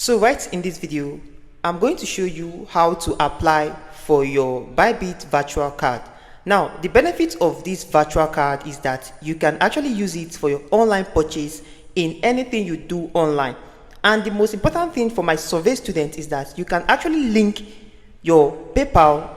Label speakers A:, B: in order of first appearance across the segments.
A: So right in this video, I'm going to show you how to apply for your Bybit virtual card. Now, the benefit of this virtual card is that you can actually use it for your online purchase in anything you do online. And the most important thing for my survey students is that you can actually link your PayPal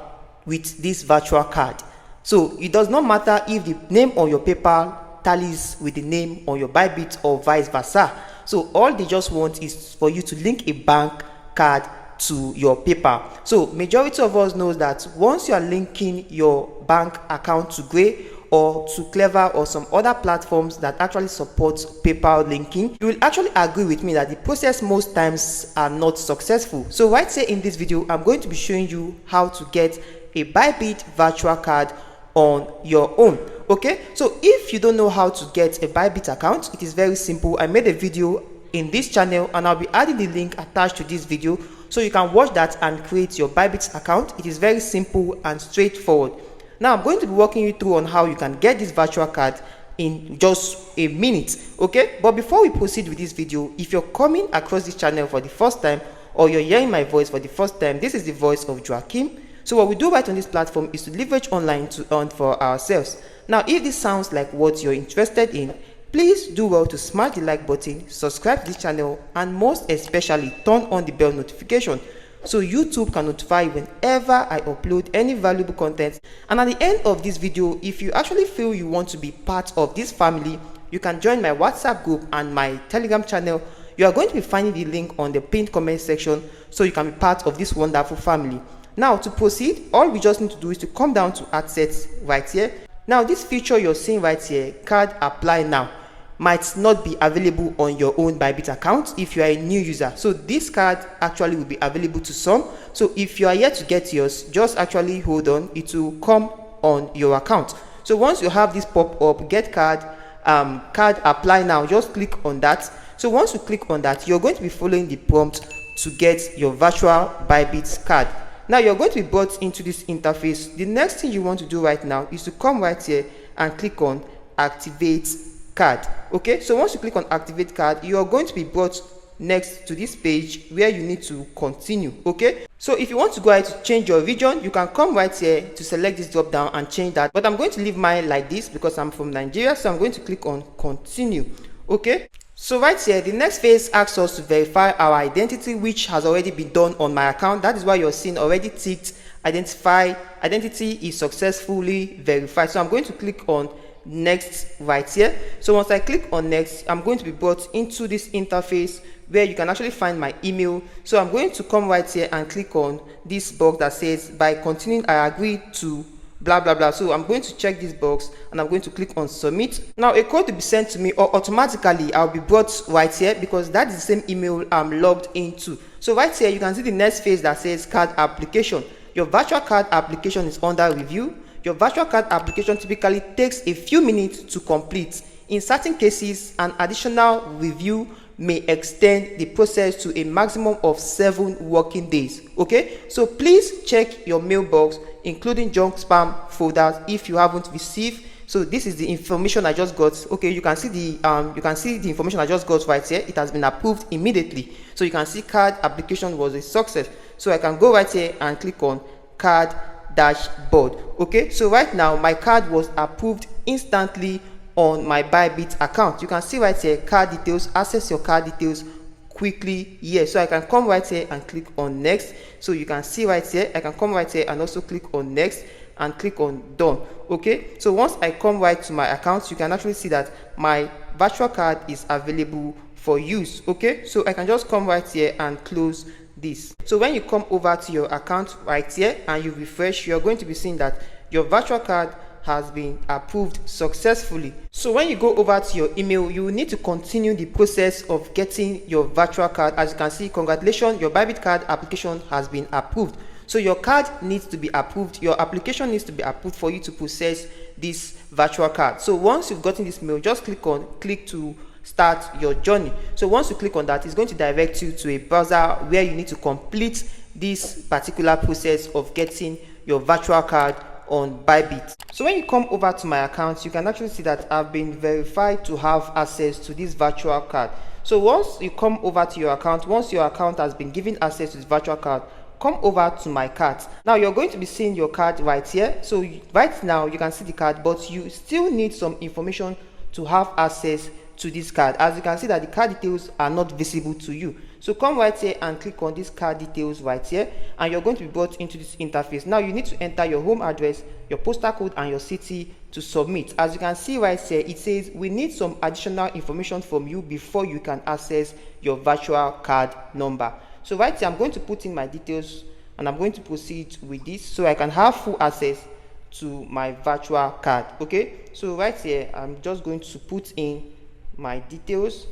A: with this virtual card. So it does not matter if the name on your PayPal tallies with the name on your Bybit or vice versa. So all they just want is for you to link a bank card to your PayPal. So majority of us knows that once you are linking your bank account to Gray or to Clever or some other platforms that actually support PayPal linking, you will actually agree with me that the process most times are not successful. So right here in this video, I'm going to be showing you how to get a Bybit virtual card on your own. Okay, so if you don't know how to get a Bybit account, it is very simple. I made a video in this channel and I'll be adding the link attached to this video so you can watch that and create your Bybit account. It is very simple and straightforward. Now I'm going to be walking you through on how you can get this virtual card in just a minute. Okay, but before we proceed with this video, if you're coming across this channel for the first time or you're hearing my voice for the first time, this is the voice of Joachim. So what we do right on this platform is to leverage online to earn for ourselves. Now, if this sounds like what you're interested in, please do well to smash the like button, subscribe to this channel, and most especially turn on the bell notification so YouTube can notify you whenever I upload any valuable content. And at the end of this video, if you actually feel you want to be part of this family, you can join my WhatsApp group and my Telegram channel. You are going to be finding the link on the pinned comment section so you can be part of this wonderful family. Now to proceed, all we just need to do is to come down to assets right here. Now this feature you're seeing right here, card apply now, might not be available on your own Bybit account if you are a new user. So this card actually will be available to some. So if you are yet to get yours, just actually hold on, it will come on your account. So once you have this pop up, get card, card apply now, just click on that. So once you click on that, you're going to be following the prompt to get your virtual Bybit card. Now you're going to be brought into this interface. The next thing you want to do right now is to come right here and click on activate card. Okay, so once you click on activate card, you are going to be brought next to this page where you need to continue. Okay, so if you want to go ahead to change your region, you can come right here to select this drop down and change that, but I'm going to leave mine like this because I'm from Nigeria. So I'm going to click on continue. Okay, so right here the next phase asks us to verify our identity, which has already been done on my account. That is why you're seeing already ticked identity is successfully verified. So I'm going to click on next right here. So once I click on next, I'm going to be brought into this interface where you can actually find my email. So I'm going to come right here and click on this box that says by continuing I agree to blah blah blah. So I'm going to check this box and I'm going to click on submit. Now a code will be sent to me, or automatically I'll be brought right here because that is the same email I'm logged into. So right here you can see the next phase that says card application. Your virtual card application is under review. Your virtual card application typically takes a few minutes to complete. In certain cases, an additional review may extend the process to a maximum of 7 working days. Okay, so please check your mailbox, including junk spam folders, if you haven't received. So this is the information I just got. Okay, you can see the information I just got right here. It has been approved immediately. So you can see card application was a success. So I can go right here and click on card dashboard. Okay, so right now my card was approved instantly on my Bybit account. You can see right here card details, access your card details quickly here. So I can come right here and click on next. So you can see right here I can come right here and also click on next and click on done. Okay, so once I come right to my account, you can actually see that my virtual card is available for use. Okay, so I can just come right here and close this. So when you come over to your account right here and you refresh, you're going to be seeing that your virtual card has been approved successfully. So when you go over to your email, you will need to continue the process of getting your virtual card. As you can see, congratulations, your Bybit card application has been approved. So your card needs to be approved, your application needs to be approved for you to process this virtual card. So once you've gotten this mail, just click to start your journey. So once you click on that, it's going to direct you to a browser where you need to complete this particular process of getting your virtual card on Bybit. So when you come over to my account, you can actually see that I've been verified to have access to this virtual card. So once you come over to your account, once your account has been given access to this virtual card, come over to my cards. Now you're going to be seeing your card right here. So right now you can see the card, but you still need some information to have access to this card. As you can see that the card details are not visible to you. So come right here and click on this card details right here, and you're going to be brought into this interface. Now you need to enter your home address, your postal code, and your city to submit. As you can see right here, it says we need some additional information from you before you can access your virtual card number. So right here, I'm going to put in my details and I'm going to proceed with this so I can have full access to my virtual card. Okay, so right here, I'm just going to put in my details.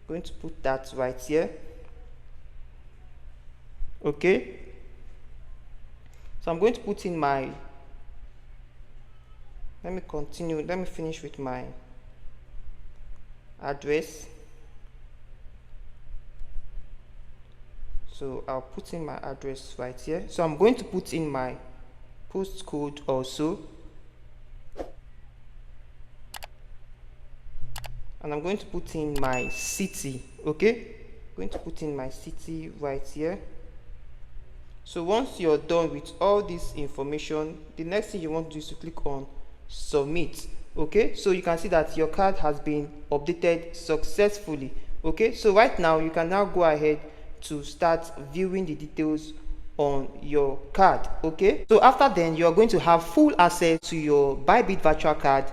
A: I'm going to put that right here. Okay, so I'm going to put in my, let me finish with my address. So I'll put in my address right here. So I'm going to put in my postcode also, and I'm going to put in my city. Okay, I'm going to put in my city right here. So once you're done with all this information, the next thing you want to do is to click on submit. Okay, so you can see that your card has been updated successfully. Okay, so right now you can now go ahead to start viewing the details on your card. Okay, so after then you're going to have full access to your Bybit virtual card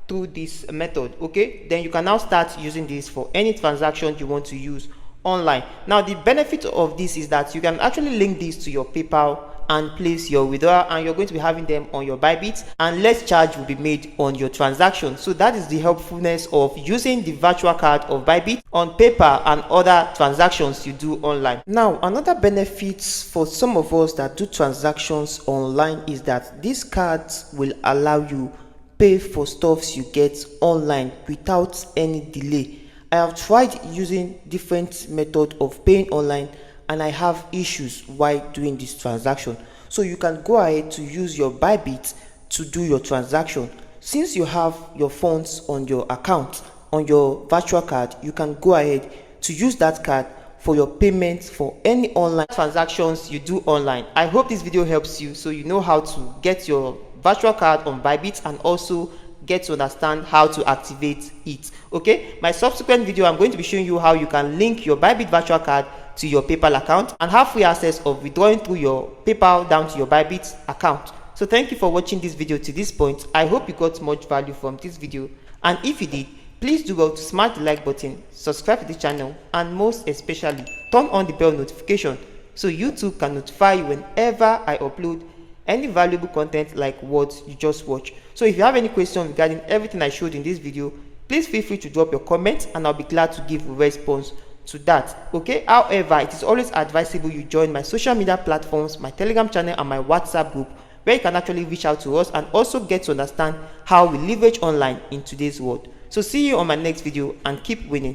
A: through this method. Okay, then you can now start using this for any transaction you want to use online. Now the benefit of this is that you can actually link this to your PayPal and place your withdrawal, and you're going to be having them on your Bybit, and less charge will be made on your transaction. So that is the helpfulness of using the virtual card of Bybit on PayPal and other transactions you do online. Now another benefit for some of us that do transactions online is that these cards will allow you pay for stuffs you get online without any delay. I have tried using different method of paying online and I have issues while doing this transaction. So you can go ahead to use your Bybit to do your transaction. Since you have your funds on your account, on your virtual card, you can go ahead to use that card for your payments for any online transactions you do online. I hope this video helps you so you know how to get your virtual card on Bybit and also get to understand how to activate it. Okay, my subsequent video I'm going to be showing you how you can link your Bybit virtual card to your PayPal account and have free access of withdrawing through your PayPal down to your Bybit account. So thank you for watching this video to this point. I hope you got much value from this video, and if you did, please do well to smash the like button, subscribe to the channel, and most especially turn on the bell notification so YouTube can notify you whenever I upload any valuable content like what you just watched. So if you have any questions regarding everything I showed in this video, please feel free to drop your comments and I'll be glad to give a response to that. Okay, however, it is always advisable you join my social media platforms, my Telegram channel and my WhatsApp group, where you can actually reach out to us and also get to understand how we leverage online in today's world. So see you on my next video and keep winning.